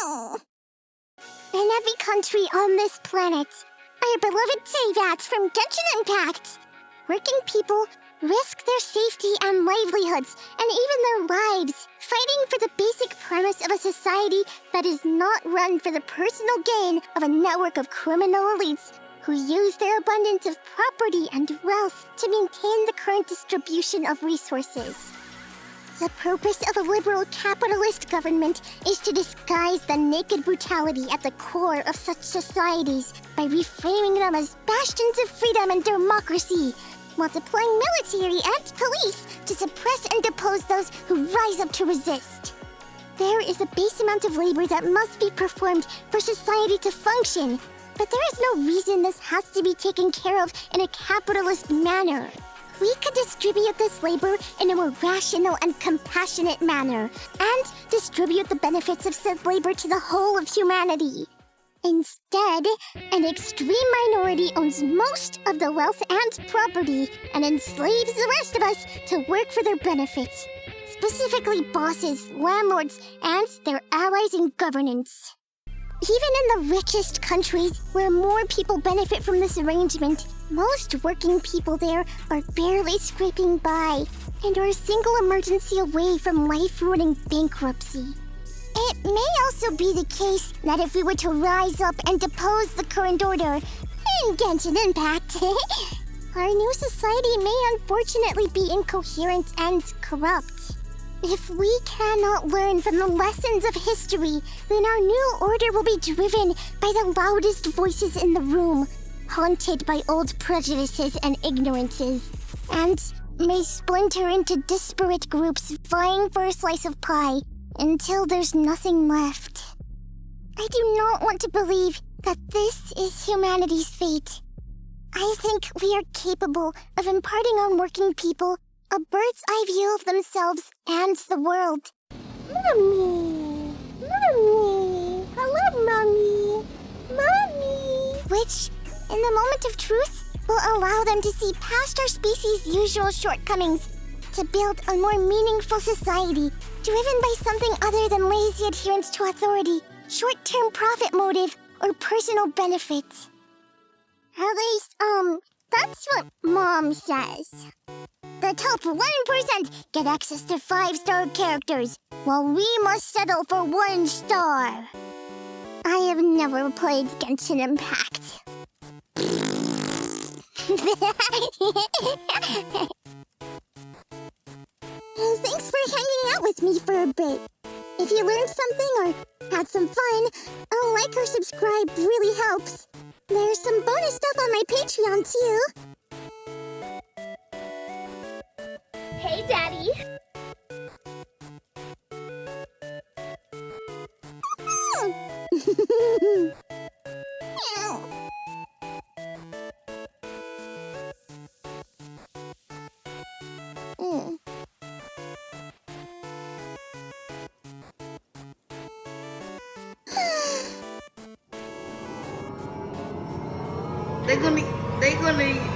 In every country on this planet, our beloved Savats from Genshin Impact, working people risk their safety and livelihoods, and even their lives, fighting for the basic premise of a society that is not run for the personal gain of a network of criminal elites who use their abundance of property and wealth to maintain the current distribution of resources. The purpose of a liberal capitalist government is to disguise the naked brutality at the core of such societies by reframing them as bastions of freedom and democracy, while deploying military and police to suppress and depose those who rise up to resist. There is a base amount of labor that must be performed for society to function, but there is no reason this has to be taken care of in a capitalist manner. We could distribute this labor in a more rational and compassionate manner, and distribute the benefits of said labor to the whole of humanity. Instead, an extreme minority owns most of the wealth and property and enslaves the rest of us to work for their benefits, specifically bosses, landlords, and their allies in governance. Even in the richest countries, where more people benefit from this arrangement, most working people there are barely scraping by and are a single emergency away from life-ruining bankruptcy. It may also be the case that if we were to rise up and depose the current order in Genshin Impact, our new society may unfortunately be incoherent and corrupt. If we cannot learn from the lessons of history, then our new order will be driven by the loudest voices in the room, haunted by old prejudices and ignorances, and may splinter into disparate groups vying for a slice of pie until there's nothing left. I do not want to believe that this is humanity's fate. I think we are capable of imparting on working people a bird's-eye view of themselves and the world. Mommy! Mommy! Hello, Mommy! Mommy! Which, in the moment of truth, will allow them to see past our species' usual shortcomings to build a more meaningful society, driven by something other than lazy adherence to authority, short-term profit motive, or personal benefit. At least, that's what Mom says. The top 1% get access to 5-star characters, while we must settle for 1 star. I have never played Genshin Impact. Thanks for hanging out with me for a bit. If you learned something or had some fun, a like or subscribe really helps. There's some bonus stuff on my Patreon too. Hey, Daddy. They're gonna